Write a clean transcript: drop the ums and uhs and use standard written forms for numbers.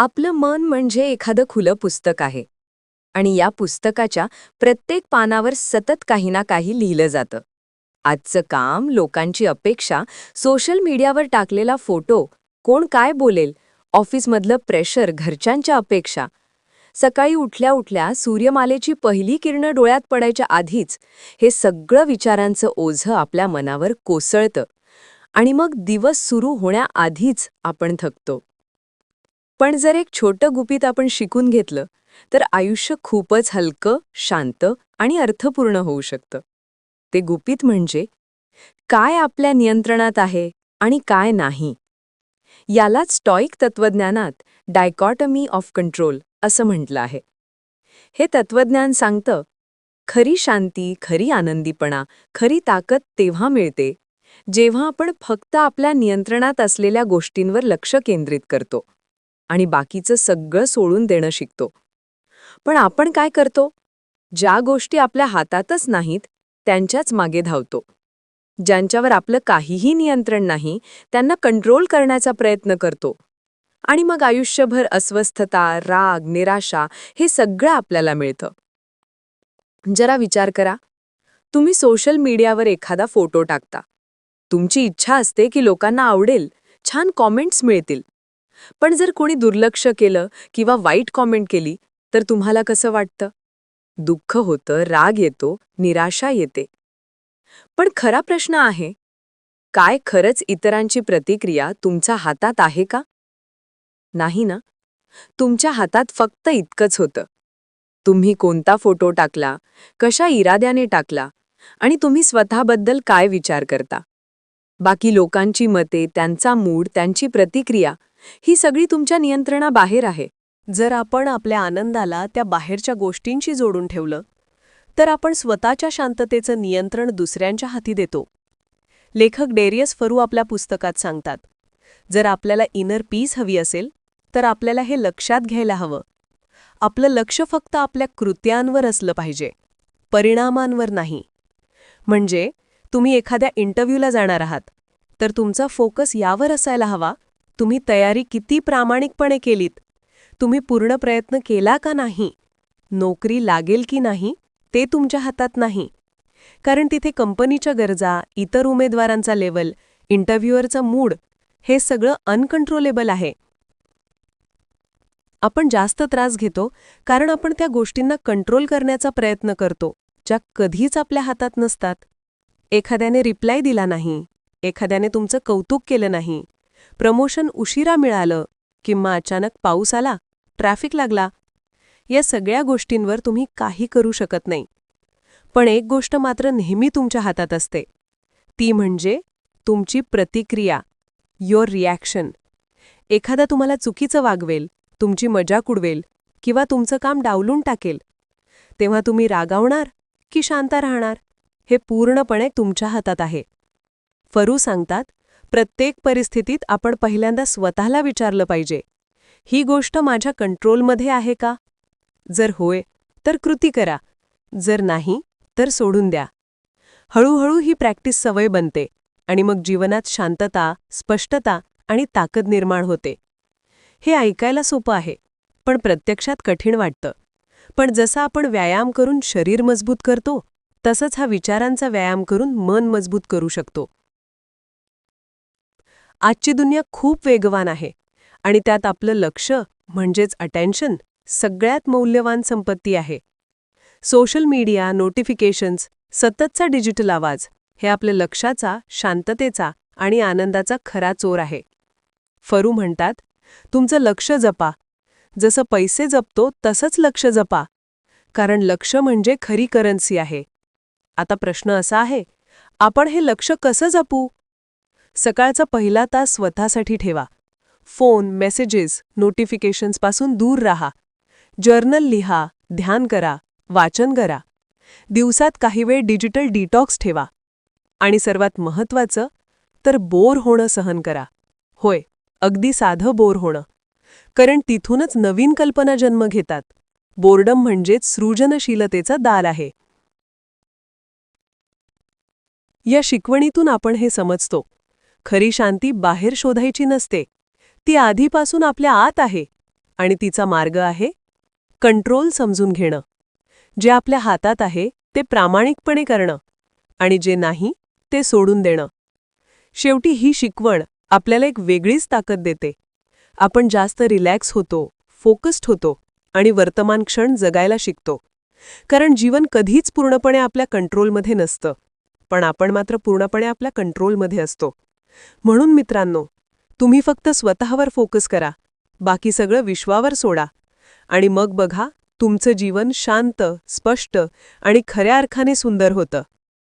आपलं मन म्हणजे एखादं खुलं पुस्तक आहे आणि या पुस्तकाच्या प्रत्येक पानावर सतत काही ना काही लिहिलं जातं. आजचं काम, लोकांची अपेक्षा, सोशल मीडियावर टाकलेला फोटो, कोण काय बोलेल, ऑफिसमधलं प्रेशर, घरच्यांच्या अपेक्षा. सकाळी उठल्या उठल्या सूर्यमालेची पहिली किरणं डोळ्यात पडायच्या आधीच हे सगळं विचारांचं ओझं आपल्या मनावर कोसळतं आणि मग दिवस सुरू होण्याआधीच आपण थकतो. पण जर एक छोटं गुपित आपण शिकून घेतलं, तर आयुष्य खूपच हलकं, शांत आणि अर्थपूर्ण होऊ शकतं. ते गुपित म्हणजे काय आपल्या नियंत्रणात आहे आणि काय नाही. यालाच स्टॉईक तत्वज्ञानात डायकॉटमी ऑफ कंट्रोल असं म्हटलं आहे. हे तत्वज्ञान सांगतं, खरी शांती, खरी आनंदीपणा, खरी ताकद तेव्हा मिळते, जेव्हा आपण फक्त आपल्या नियंत्रणात असलेल्या गोष्टींवर लक्ष केंद्रित करतो आणि बाकीचं सगळं सोडून देणं शिकतो. पण आपण काय करतो? ज्या गोष्टी आपल्या हातातच नाहीत, त्यांच्याच मागे धावतो. ज्यांच्यावर आपलं काहीही नियंत्रण नाही, त्यांना कंट्रोल करण्याचा प्रयत्न करतो. आणि मग आयुष्यभर अस्वस्थता, राग, निराशा हे सगळं आपल्याला मिळतं. जरा विचार करा, तुम्ही सोशल मीडियावर एखादा फोटो टाकता. तुमची इच्छा असते की लोकांना आवडेल, छान कॉमेंट्स मिळतील. पण जर कोणी दुर्लक्ष केलं किंवा वाईट कॉमेंट केली, तर तुम्हाला कसं वाटतं? दुःख होतं, राग येतो, निराशा येते. पण खरा प्रश्न आहे, काय खरंच इतरांची प्रतिक्रिया तुमच्या हातात आहे का? नाही ना? तुमच्या हातात फक्त इतकंच होतं. तुम्ही कोणता फोटो टाकला, कशा इराद्याने टाकला आणि तुम्ही स्वतःबद्दल काय विचार करता. बाकी लोकांची मते, त्यांचा मूड, त्यांची प्रतिक्रिया ही सगळी तुमच्या नियंत्रणाबाहेर आहे. जर आपण आपल्या आनंदाला त्या बाहेरच्या गोष्टींशी जोडून ठेवलं, तर आपण स्वतःच्या शांततेचं नियंत्रण दुसऱ्यांच्या हाती देतो. लेखक डेरियस फरू आपल्या पुस्तकात सांगतात, जर आपल्याला इनर पीस हवी असेल, तर आपल्याला हे लक्षात घ्यायला हवं. आपलं लक्ष फक्त आपल्या कृत्यांवर असलं पाहिजे, परिणामांवर नाही. म्हणजे तुम्ही एखाद्या इंटरव्ह्यूला जाणार आहात, तर तुमचा फोकस यावर असायला हवा, तुम्ही तयारी किती प्रामाणिकपणे केलीत, तुम्ही पूर्ण प्रयत्न केला का नाही, नोकरी लागेल की नाही ते तुमच्या हातात नाही. कारण तिथे कंपनीच्या गरजा, इतर उमेदवारांचा लेवल, इंटरव्ह्युअरचा मूड हे सगळं अनकंट्रोलेबल आहे. आपण जास्त त्रास घेतो कारण आपण त्या गोष्टींना कंट्रोल करण्याचा प्रयत्न करतो, ज्या कधीच आपल्या हातात नसतात. एखाद्याने रिप्लाय दिला नाही, एखाद्याने तुमचं कौतुक केलं नाही, प्रमोशन उशिरा मिळालं किंवा अचानक पाऊस आला, ट्रॅफिक लागला. या सगळ्या गोष्टींवर तुम्ही काही करू शकत नाही. पण एक गोष्ट मात्र नेहमी तुमच्या हातात असते, ती म्हणजे तुमची प्रतिक्रिया, युअर रिॲक्शन. एखादा तुम्हाला चुकीचं वागवेल, तुमची मजाक उडवेल किंवा तुमचं काम डावलून टाकेल, तेव्हा तुम्ही रागावणार की शांत राहणार, हे पूर्णपणे तुमच्या हातात आहे. फरू सांगतात, प्रत्येक परिस्थितीत आपण पहिल्यांदा स्वतःला विचारलं पाहिजे, ही गोष्ट माझ्या कंट्रोलमध्ये आहे का? जर होय, तर कृती करा. जर नाही, तर सोडून द्या. हळूहळू ही प्रॅक्टिस सवय बनते आणि मग जीवनात शांतता, स्पष्टता आणि ताकद निर्माण होते. हे ऐकायला सोपं आहे, पण प्रत्यक्षात कठीण वाटतं. पण जसं आपण व्यायाम करून शरीर मजबूत करतो, तसंच हा विचारांचा व्यायाम करून मन मजबूत करू शकतो. आजची दुनिया खूप वेगवान आहे आणि त्यात आपलं लक्ष म्हणजेच अटेन्शन सगळ्यात मौल्यवान संपत्ती आहे. सोशल मीडिया, नोटिफिकेशन्स, सततचा डिजिटल आवाज हे आपल्या लक्षाचा, शांततेचा आणि आनंदाचा खरा चोर आहे. फरू म्हणतात, तुमचं लक्ष जपा. जसं पैसे जपतो तसंच लक्ष जपा. कारण लक्ष म्हणजे खरी करन्सी आहे. आता प्रश्न असा आहे, आपण हे लक्ष कसं जपू? सकाळचा पहिला तास स्वतःसाठी ठेवा. फोन, मेसेजेस, नोटिफिकेशन्सपासून दूर राहा. जर्नल लिहा, ध्यान करा, वाचन करा. दिवसात काही वेळ डिजिटल डिटॉक्स ठेवा. आणि सर्वात महत्त्वाचं तर बोर होणं सहन करा. होय, अगदी साधं बोर होणं. कारण तिथूनच नवीन कल्पना जन्म घेतात. बोर्डम म्हणजेच सृजनशीलतेचा दार आहे. या शिकवणीतून आपण हे समजतो, खरी शांती बाहेर शोधायची नसते, ती आधीपासून आपल्या आत आहे आणि तिचा मार्ग आहे कंट्रोल समजून घेणं. जे आपल्या हातात आहे ते प्रामाणिकपणे करणं आणि जे नाही ते सोडून देणं. शेवटी ही शिकवण आपल्याला एक वेगळीच ताकद देते. आपण जास्त रिलॅक्स होतो, फोकस्ड होतो आणि वर्तमान क्षण जगायला शिकतो. कारण जीवन कधीच पूर्णपणे आपल्या कंट्रोलमध्ये नसतं, पण आपण मात्र पूर्णपणे आपल्या कंट्रोलमध्ये असतो. म्हणून मित्रांनो, तुम्ही फक्त स्वतःवर फोकस करा, बाकी सगळं विश्वावर सोडा आणि मग बघा तुमचं जीवन शांत, स्पष्ट आणि खऱ्या अर्थाने सुंदर होतं.